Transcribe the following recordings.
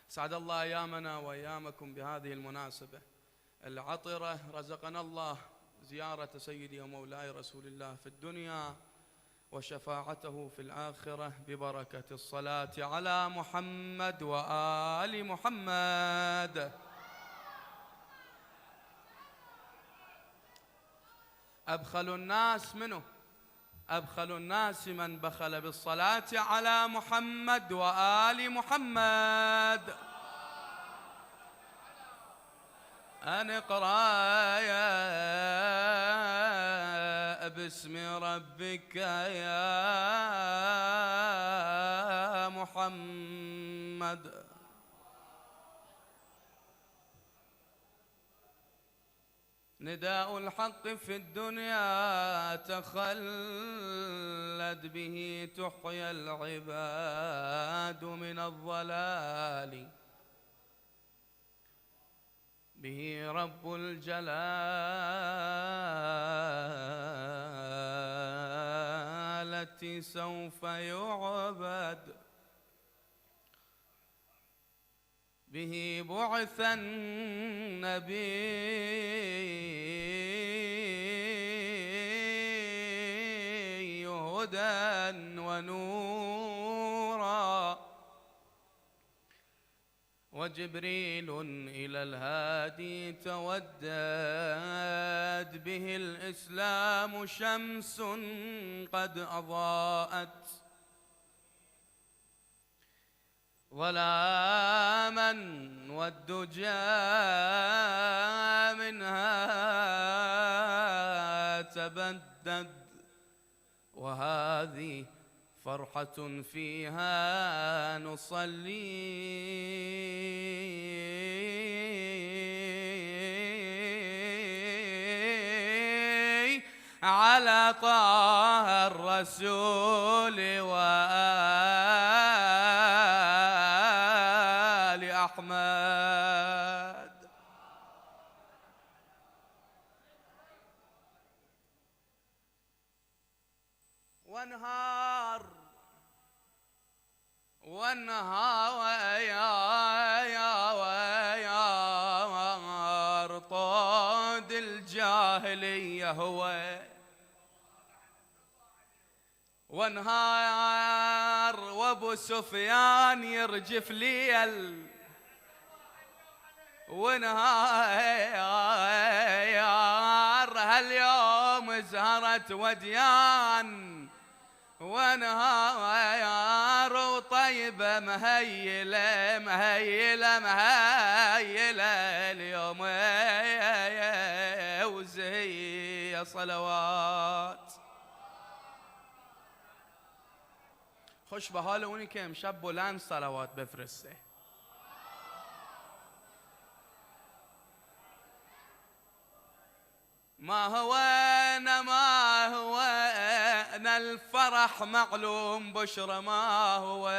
سعد الله أيامنا وأيامكم بهذه المناسبة العطرة. رزقنا الله زيارة سيدي ومولاي رسول الله في الدنيا وشفاعته في الآخرة ببركة الصلاة على محمد وآل محمد. أبخل الناس منه؟ أبخل الناس من بخل بالصلاة على محمد وآل محمد. أن اقرأ يا باسم ربك يا محمد. نداء الحق في الدنيا تخلد به تحيا العباد من الضلال، به رب الجلالة سوف يعبد، به بعث النبي هدى ونورا، وجبريل إلى الهادي تودد، به الإسلام شمس قد أضاءت ظلاما والدجى منها تبدد، وهذه فرحة فيها نصلي على طه الرسول وآل أحمد. وانهار طود الجاهلية هو، وانهار وابو سفيان يرجف ليل، وانهار هاليوم زهرت وديان، وانهار وطيبة مهيلة مهيلة مهيلة اليوم وزهية صلوات. خوش به حال اونی که امشب بلند صلوات بفرسته. ما هو أنا الفرح معلوم بشرى، ما هو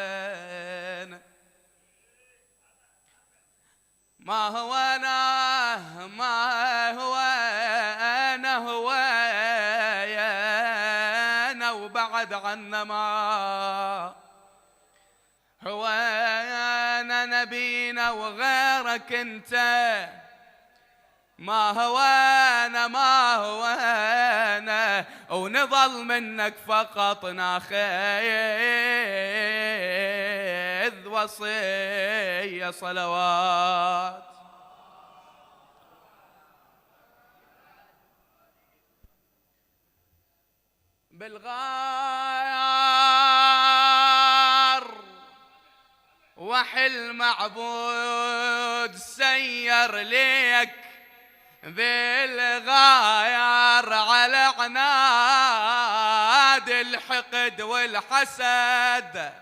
أنا وبعد عنا ما هو أنا نبينا وغيرك انت، ما هو أنا ونظل منك فقط ناخذ وصية صلوات. بالغار وحل معبود سير ليك، بالغاير على عناد الحقد والحسد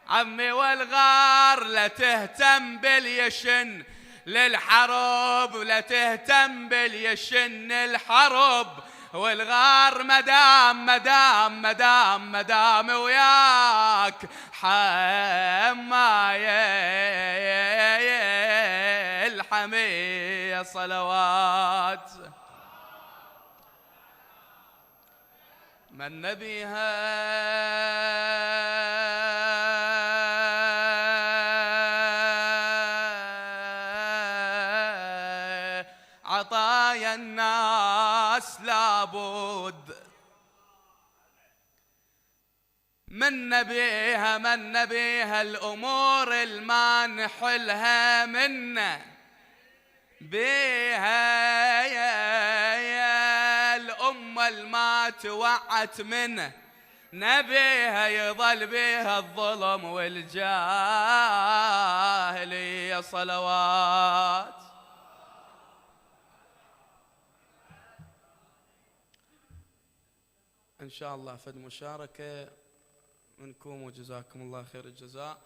عمي، والغار لا تهتم باليشن للحرب، لا تهتم باليشن الحرب، والغار مدام وياك حماية الحمية صلوات. من نبيها الناس لابد من نبيها الأمور الما نحلها منا بيها يا الأمة الما توعت منه نبيها يظل بيها الظلم والجاهلية صلوات. إن شاء الله فد مشاركة منكم وجزاكم الله خير الجزاء.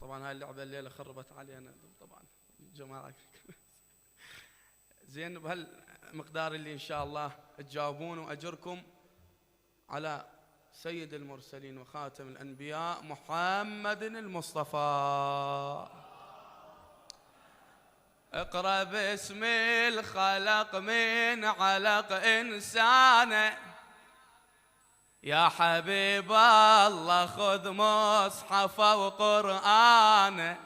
طبعا هاي اللعبة الليلة خربت علينا طبعا جماعة زين بهالمقدار اللي إن شاء الله تجاوبون وأجركم على سيد المرسلين وخاتم الأنبياء محمد المصطفى. اقرأ باسم الخلق من علق إنسانه يا حبيب الله خذ مصحف وقرآن.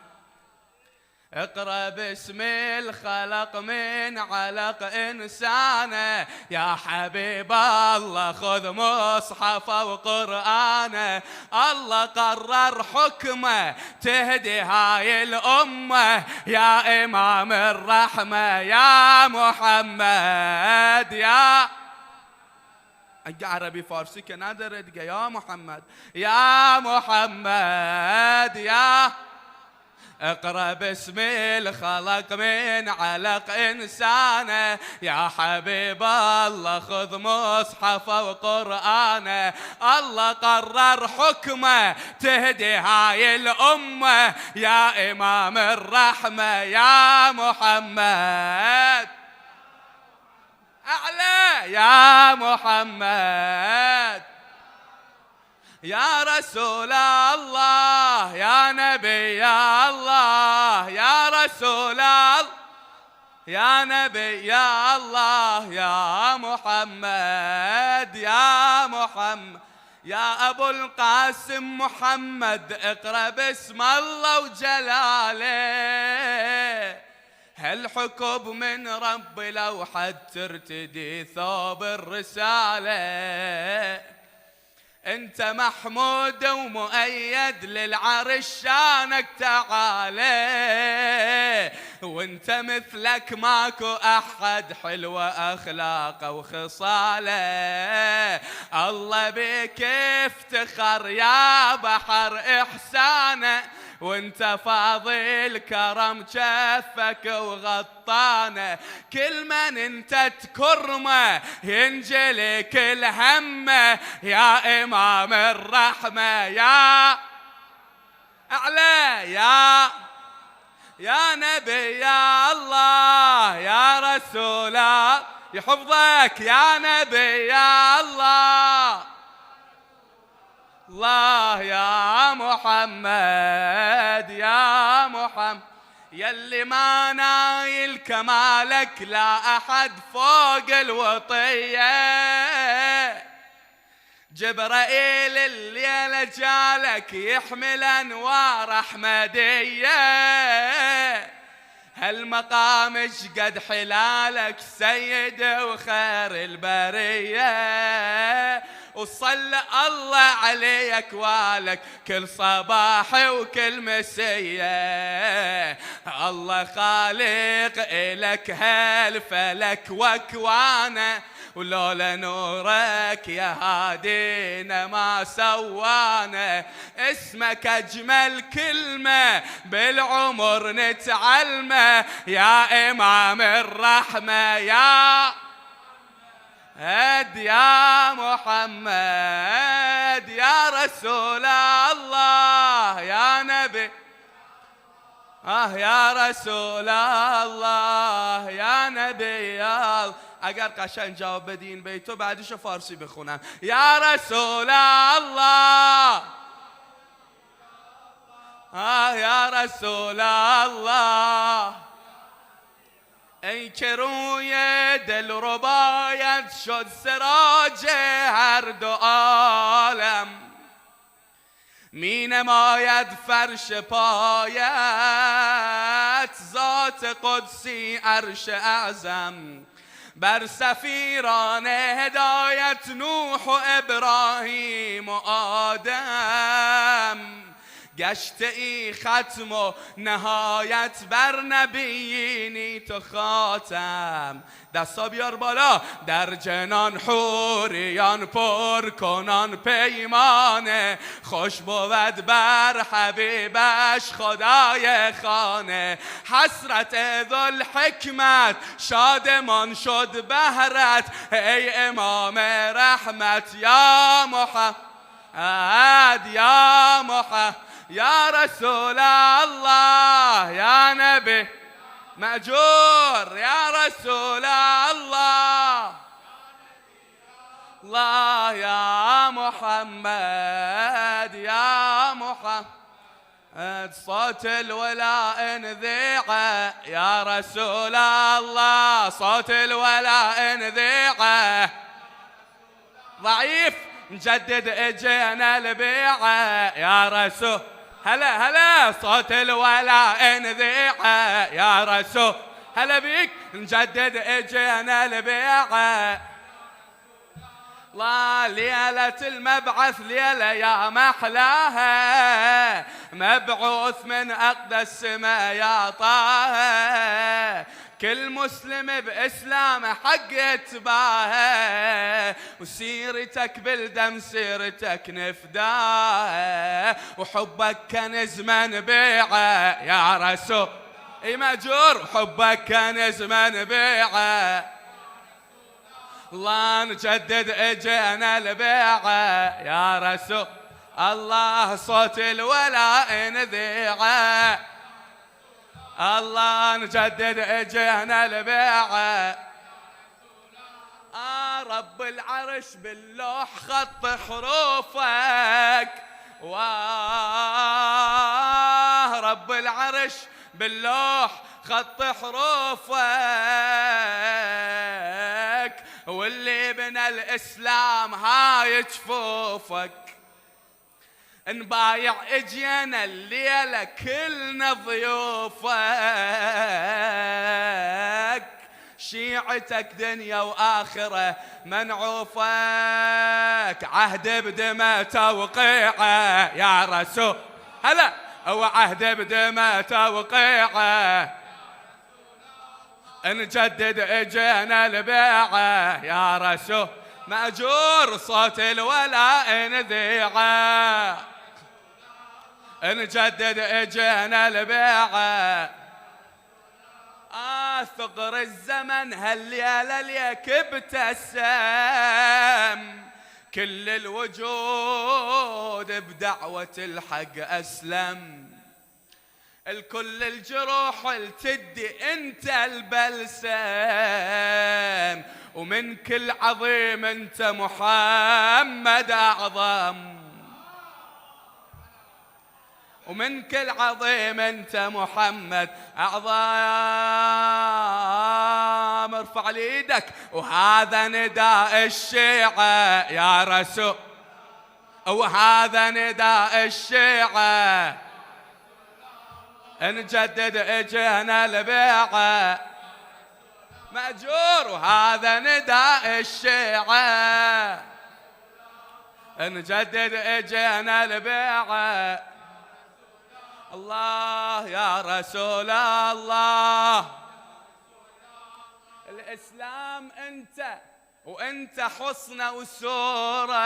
اقرأ باسم الخلق من علق إنسانه يا حبيب الله خذ مصحف وقرآن. الله قرر حكمه تهدي هاي الأمة يا إمام الرحمة يا محمد يا عربي فارسي كنادر يا محمد يا محمد يا. اقرأ باسم الخلق من علق إنسانه يا حبيب الله خذ مصحف وقرآنه. الله قرر حكمه تهدي هاي الأمة يا إمام الرحمة يا محمد أعلى يا محمد يا رسول الله يا نبي الله يا رسول الله يا نبي الله يا محمد يا محمد يا أبو القاسم محمد. اقرأ باسم الله وجلاله هالحكم من رب لو حد ترتدي ثوب الرسالة. انت محمود ومؤيد للعرش شانك تعالى وانت مثلك ماكو احد حلوة اخلاقه وخصاله. الله بك افتخر يا بحر احسانه وانت فاضل كرم جفك وغطانه. كل من انت تكرمه ينجلي كل همه يا امام الرحمه يا اعلى يا نبي يا الله يا رسول الله يحفظك يا نبي يا الله الله يا محمد يا محمد يلي ما نايل كمالك لا أحد فوق الوطية. جبرائيل الليلة جالك يحمل أنوار أحمدية هالمقام قد حلالك سيد وخير البرية. وصلى الله عليك والك كل صباح وكل مسية. الله خالق إلك هالفلك وكوانه ولولا نورك يا هادينا ما سوانا. اسمك أجمل كلمة بالعمر نتعلمه يا إمام الرحمة يا يا محمد يا رسول الله يا نبي يا رسول الله يا نبي يا الله. اگر قشنگ جواب بدین بیتو بعدشو فارسی بخونم یا رسول الله یا رسول الله. ای که روی دل ربایت شد سراج هر دو عالم می نماید فرش پایت ذات قدسی عرش اعظم. بر سفیران هدایت نوح و ابراهیم و آدم، گشته ای ختم و نهایت بر نبیینی تو خاتم. دستا بیار بالا. در جنان حوریان پر کنان پیمانه، خوش بود بر حبیبش خدای خانه. حسرت ذوالحکمت شادمان شد بهرت، ای امام رحمت یا محمد یا محمد یا رسول الله یا نبی مأجور یا رسول الله الله یا محمد یا محمد. صوت الولاء نذيعه يا رسول الله، صوت الولاء نذيعه. ضعيف نجدد اجينا البيعه يا رسول. هلا هلا صوت الولاء نذيعه يا رسول. هلا بيك نجدد اجينا البيعه. الله ليلة المبعث ليلة يا محلاها، مبعوث من أقدس السما يا طه. كل مسلم بإسلامه حق يتباهى، وسيرتك بالدم سيرتك نفداها، وحبك كنز منبيعه يا رسول. اي مأجور حبك كنز منبيعه. الله نجدد اجينا البيعه يا رسول الله، صوت الولاء نذيعه. الله نجدد اجينا البيعه. رب العرش باللوح خط حروفك، رب العرش باللوح خط حروفك، واللي بنى الإسلام هاي جفوفك. نبايع اجينا الليلة كلنا ضيوفك، شيعتك دنيا وآخرة منعوفك. عهد بدمه توقيعه يا رسول. هلا هو عهد بدمه توقيعه. نجدد اجينا البيعه يا رسول. مأجور صوت الولاء نذيعه. نجدد اجينا البيعه. ثغر الزمن هالليله ليك ابتسم، كل الوجود بدعوه الحق اسلم. الكل الجروح التدي انت البلسم، ومن كل عظيم انت محمد اعظم. ومن كل عظيم انت محمد اعظم. ارفع لي ايدك. وهذا نداء الشيعة يا رسول، وهذا نداء الشيعة. نجدد اجينا البيعه مأجور، وهذا نداء الشيعة. نجدد اجينا البيعه. الله يا رسول الله. الإسلام أنت، وأنت حسن وسورة،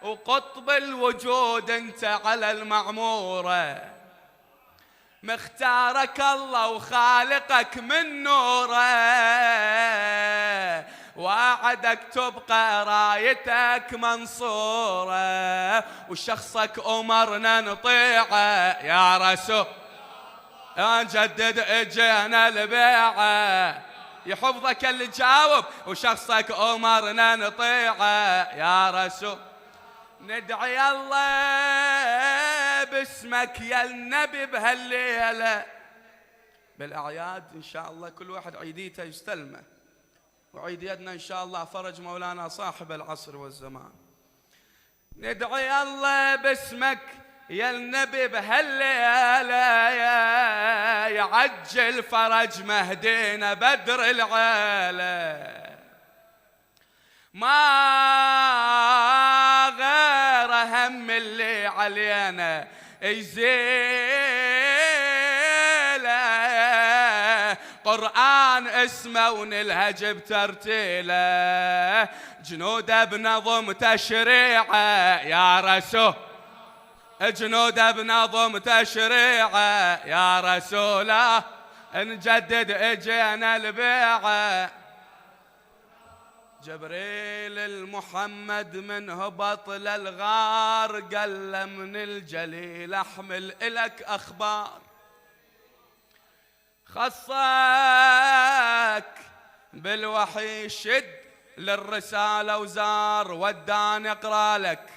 وقطب الوجود أنت على المعمورة. مختارك الله وخالقك من نوره، وعدك تبقى رايتك منصورة، وشخصك أمرنا نطيعه يا رسول. نجدد اجينا البيعه. يحفظك اللي جاوب. وشخصك أمرنا نطيعه يا رسول. ندعي الله باسمك يا النبي بهالليلة بالأعياد. إن شاء الله كل واحد عيديته يستلمه، وعيد يدنا إن شاء الله فرج مولانا صاحب العصر والزمان. ندعي الله باسمك يا النبي بهالليلة يعجل فرج مهدينا بدر العيلة، ما غير هم اللي علينا يزيله، قرآن اسمه ونلهج بترتيله، جنوده بنظم تشريعه يا رسول، جنوده بنظم تشريعه يا رسوله، نجدد اجينا البيعه. جبريل المحمد من هبط للغار قال له من الجليل احمل الك اخبار، خصك بالوحي شد للرساله وزار، وداني اقرا لك،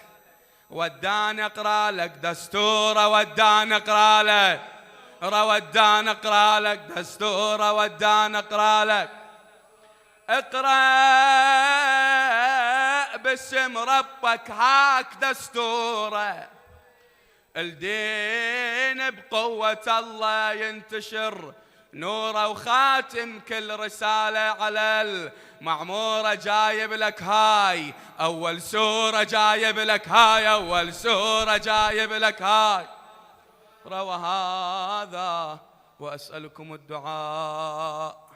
وداني اقرا لك دستوره، وداني اقرا لك، وداني اقرا لك دستوره، وداني اقرا لك، اقرأ باسم ربك هاك دستوره، الدين بقوة الله ينتشر نوره، وخاتم كل رسالة على المعمورة، جايب لك هاي أول سورة، جايب لك هاي أول سورة، جايب لك هاي. روى هذا وأسألكم الدعاء.